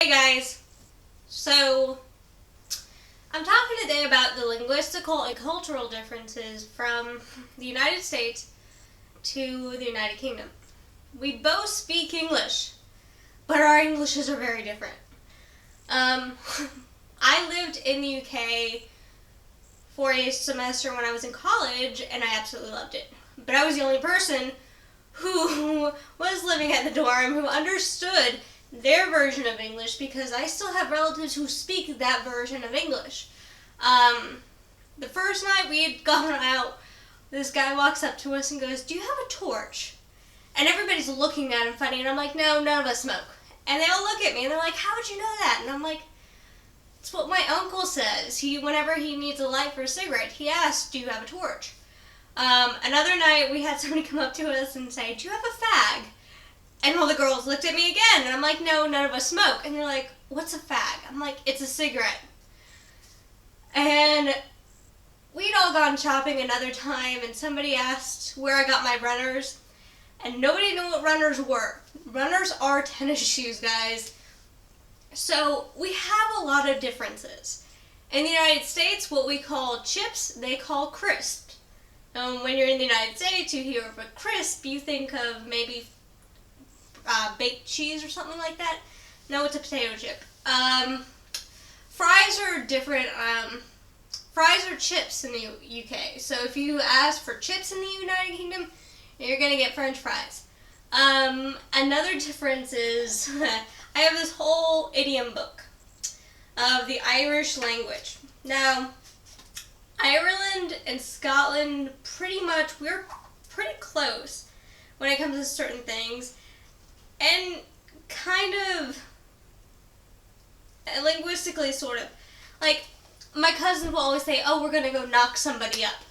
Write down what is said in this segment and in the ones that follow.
Hey guys, so I'm talking today about the linguistical and cultural differences from the United States to the United Kingdom. We both speak English, but our Englishes are very different. Um, I lived in the UK for a semester when I was in college, and I absolutely loved it. But I was the only person who was living at the dorm who understood their version of English because I still have relatives who speak that version of English. The first night we had gone out, this guy walks up to us and goes, "Do you have a torch?" And everybody's looking at him funny, and I'm like, "No, none of us smoke." And they all look at me and they're like, "How would you know that?" And I'm like, "It's what my uncle says. Whenever he needs a light for a cigarette, he asks, 'Do you have a torch?'" Another night we had somebody come up to us and say, "Do you have a fag?" And all the girls looked at me again, and I'm like, "No, none of us smoke." And they're like, "What's a fag?" I'm like, "It's a cigarette." And we'd all gone shopping another time, and somebody asked where I got my runners, and nobody knew what runners were. Runners are tennis shoes, guys. So we have a lot of differences. In the United States, what we call chips, they call crisps. When you're in the United States, you hear of a crisp, you think of maybe baked cheese or something like that. No, it's a potato chip. Fries are different. Fries are chips in the UK. So if you ask for chips in the United Kingdom, you're going to get French fries. Another difference is I have this whole idiom book of the Irish language. Now, Ireland and Scotland, we're pretty close when it comes to certain things. And kind of linguistically, sort of. Like, my cousins will always say, "Oh, we're going to go knock somebody up."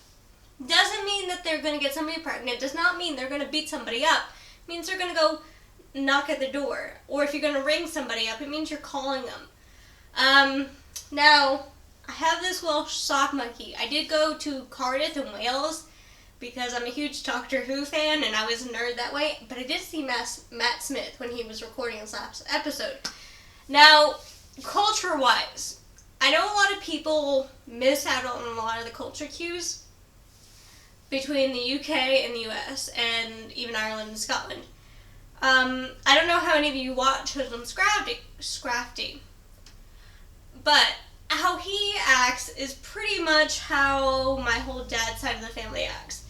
Doesn't mean that they're going to get somebody pregnant. Does not mean they're going to beat somebody up. It means they're going to go knock at the door. Or if you're going to ring somebody up, it means you're calling them. Now, I have this Welsh sock monkey. I did go to Cardiff in Wales because I'm a huge Doctor Who fan and I was a nerd that way, but I did see Matt Smith when he was recording this last episode. Now, culture-wise, I know a lot of people miss out on a lot of the culture cues between the UK and the US, and even Ireland and Scotland. I don't know how many of you watch Hoodlum Scrafty, but how he acts is pretty much how my whole dad's side of the family acts.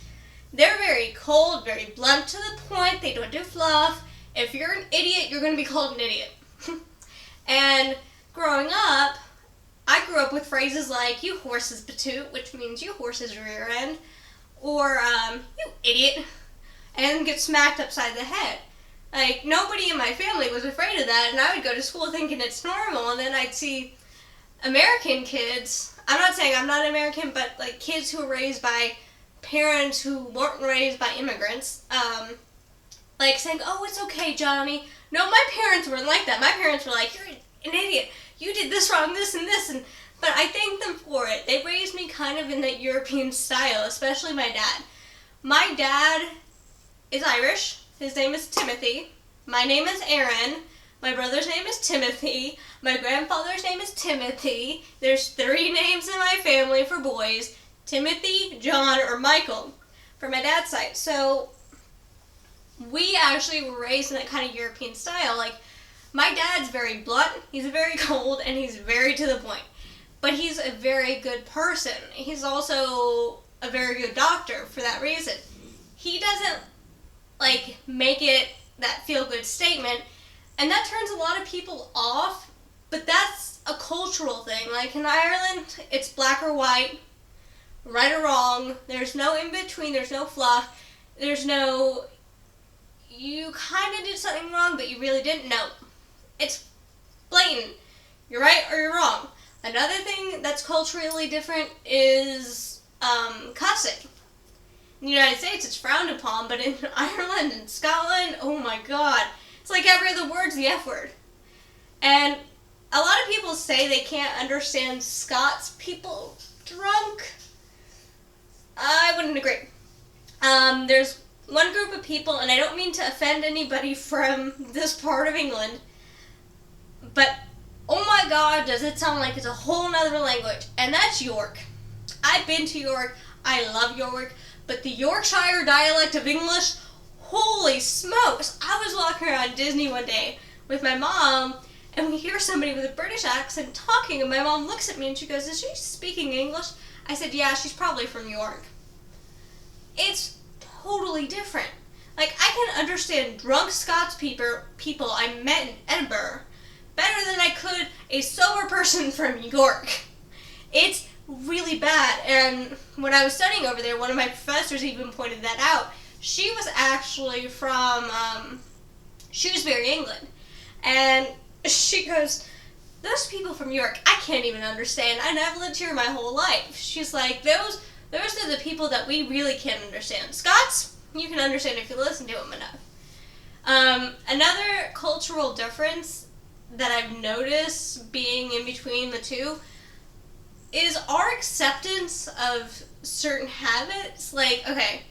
They're very cold, very blunt to the point. They don't do fluff. If you're an idiot, you're going to be called an idiot. And growing up, I grew up with phrases like, "You horse's patoot," which means you horse's rear end, or "You idiot," and get smacked upside the head. Like, nobody in my family was afraid of that, and I would go to school thinking it's normal, and then I'd see American kids, I'm not saying I'm not American, but like kids who were raised by parents who weren't raised by immigrants, like saying, "Oh, it's okay, Johnny." No, my parents weren't like that. My parents were like, "You're an idiot. You did this wrong, this and this." But I thank them for it. They raised me kind of in that European style, especially my dad. My dad is Irish. His name is Timothy. My name is Aaron. My brother's name is Timothy. My grandfather's name is Timothy. There's 3 names in my family for boys: Timothy, John, or Michael, for my dad's side. So we actually were raised in that kind of European style. Like, my dad's very blunt, he's very cold, and he's very to the point. But he's a very good person. He's also a very good doctor for that reason. He doesn't, like, make it that feel-good statement, and that turns a lot of people off, but that's a cultural thing. Like, in Ireland, it's black or white, right or wrong. There's no in-between. There's no fluff. There's no, you kind of did something wrong, but you really didn't. No. It's blatant. You're right or you're wrong. Another thing that's culturally different is cussing. In the United States, it's frowned upon, but in Ireland and Scotland, oh my god. It's like every other word's the F word. And a lot of people say they can't understand Scots people drunk. I wouldn't agree. There's one group of people, and I don't mean to offend anybody from this part of England, But oh my god, does it sound like it's a whole nother language. And that's York. I've been to York. I love York. But the Yorkshire dialect of English, holy smokes. I was walking around Disney one day with my mom, and we hear somebody with a British accent talking, and my mom looks at me and she goes, is she speaking English? I said, yeah, she's probably from York. It's totally different. Like, I can understand drunk Scots people I met in Edinburgh better than I could a sober person from York. It's really bad. And when I was studying over there, one of my professors even pointed that out. She was actually from Shrewsbury, England. And she goes, those people from York, I can't even understand. I've lived here my whole life. She's like, those are the people that we really can't understand. Scots, you can understand if you listen to them enough. Another cultural difference that I've noticed being in between the two is our acceptance of certain habits. Like, okay,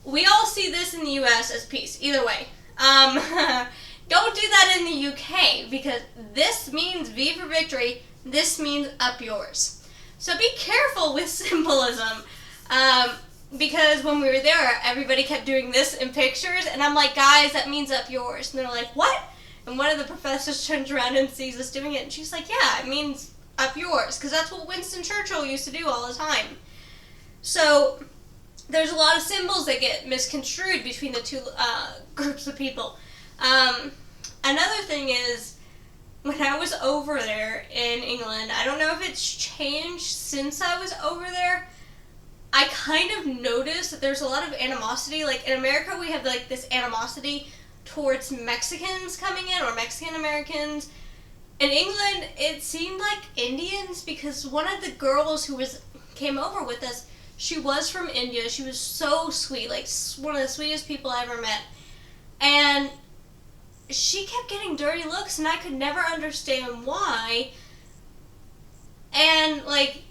we all see this in the US as peace, either way. Don't do that in the UK, because this means V for victory, this means up yours. So be careful with symbolism, because when we were there, everybody kept doing this in pictures, and I'm like, guys, that means up yours. And they're like, what? And one of the professors turns around and sees us doing it, and she's like, yeah, it means up yours, because that's what Winston Churchill used to do all the time. So there's a lot of symbols that get misconstrued between the two groups of people. Another thing is, when I was over there in England, I don't know if it's changed since I was over there, I kind of noticed that there's a lot of animosity. Like, in America, we have, like, this animosity towards Mexicans coming in, or Mexican Americans. In England, it seemed like Indians, because one of the girls who came over with us, she was from India. She was so sweet, like, one of the sweetest people I ever met. And she kept getting dirty looks, and I could never understand why. And, like,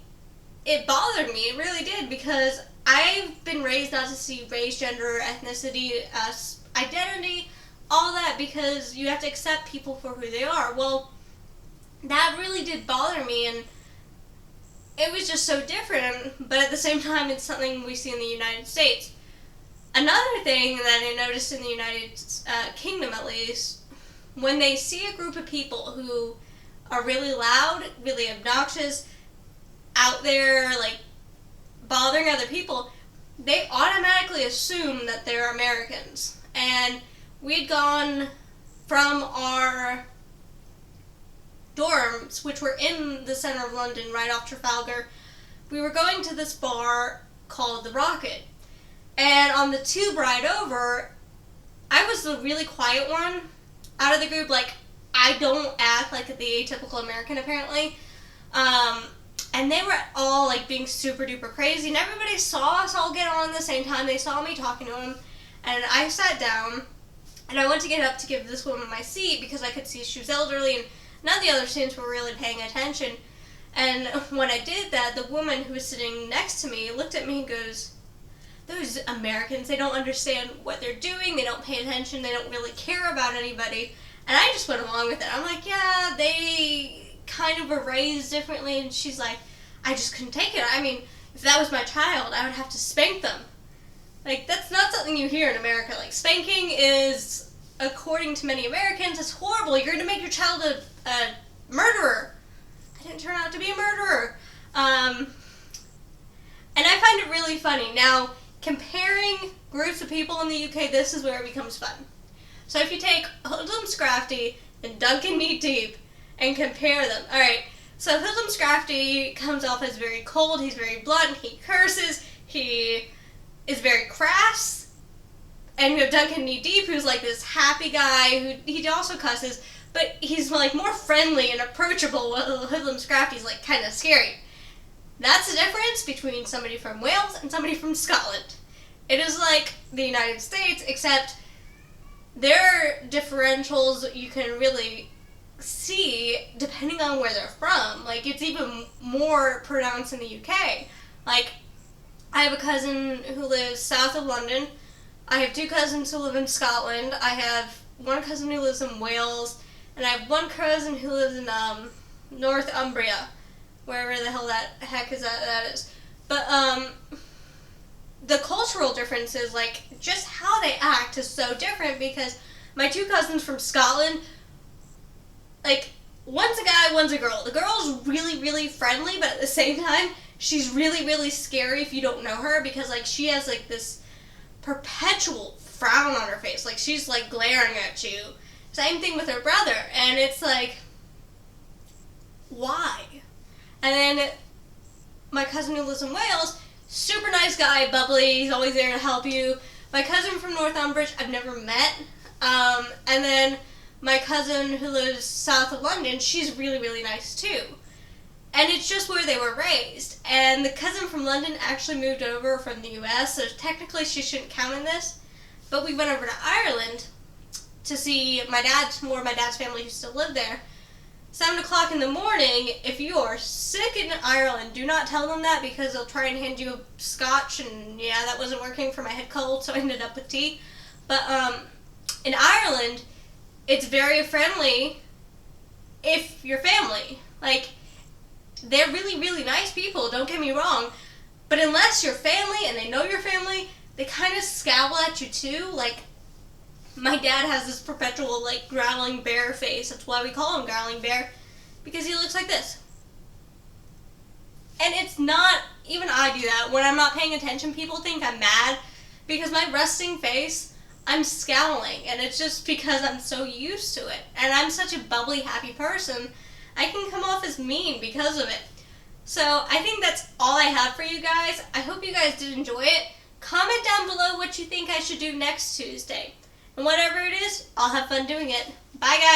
it bothered me. It really did, because I've been raised not to see race, gender, ethnicity, identity, all that, because you have to accept people for who they are. Well, that really did bother me, and it was just so different, but at the same time, it's something we see in the United States. Another thing that I noticed in the United Kingdom, at least, when they see a group of people who are really loud, really obnoxious, out there, like, bothering other people, they automatically assume that they're Americans. And we'd gone from our dorms, which were in the center of London, right off Trafalgar, we were going to this bar called The Rocket. And on the tube ride over, I was the really quiet one out of the group. Like, I don't act like the atypical American, apparently. And they were all, like, being super duper crazy. And everybody saw us all get on at the same time. They saw me talking to them. And I sat down. And I went to get up to give this woman my seat because I could see she was elderly. And none of the other students were really paying attention. And when I did that, the woman who was sitting next to me looked at me and goes, those Americans, they don't understand what they're doing, they don't pay attention, they don't really care about anybody. And I just went along with it. I'm like, yeah, they kind of were raised differently. And she's like, I just couldn't take it. I mean, if that was my child, I would have to spank them. Like, that's not something you hear in America. Like, spanking is, according to many Americans, it's horrible. You're going to make your child a murderer. I didn't turn out to be a murderer. And I find it really funny. Now, comparing groups of people in the UK, this is where it becomes fun. So if you take Hoodlum Scrafty and Duncan Knee Deep and compare them. Alright, so Hoodlum Scrafty comes off as very cold, he's very blunt, he curses, he is very crass. And you have Duncan Knee Deep, who's like this happy guy, who he also cusses, but he's like more friendly and approachable, while Hoodlum Scrafty's like kind of scary. That's the difference between somebody from Wales and somebody from Scotland. It is like the United States, except there are differentials you can really see depending on where they're from. Like, it's even more pronounced in the UK. Like, I have a cousin who lives south of London. I have two cousins who live in Scotland. I have one cousin who lives in Wales. And I have one cousin who lives in Northumbria, wherever the hell that heck is that is. But the cultural differences, like just how they act, is so different because my two cousins from Scotland, like one's a guy, one's a girl. The girl's really, really friendly, but at the same time, she's really, really scary if you don't know her because like she has like this perpetual frown on her face, like she's like glaring at you. Same thing with her brother, and it's like, why? And then my cousin who lives in Wales, super nice guy, bubbly, he's always there to help you. My cousin from Northumbria, I've never met. And then my cousin who lives south of London, she's really, really nice too. And it's just where they were raised. And the cousin from London actually moved over from the US, so technically she shouldn't count in this. But we went over to Ireland to see my dad's family who still live there. 7 o'clock in the morning, if you are sick in Ireland, do not tell them that because they'll try and hand you a scotch, and yeah, that wasn't working for my head cold, so I ended up with tea. But in Ireland, it's very friendly if you're family. Like, they're really, really nice people, don't get me wrong, but unless you're family and they know your family, they kind of scowl at you too. Like, my dad has this perpetual, like, growling bear face. That's why we call him Growling Bear, because he looks like this. And it's not, even I do that. When I'm not paying attention, people think I'm mad, because my resting face, I'm scowling, and it's just because I'm so used to it. And I'm such a bubbly, happy person, I can come off as mean because of it. So, I think that's all I have for you guys. I hope you guys did enjoy it. Comment down below what you think I should do next Tuesday. And whatever it is, I'll have fun doing it. Bye, guys!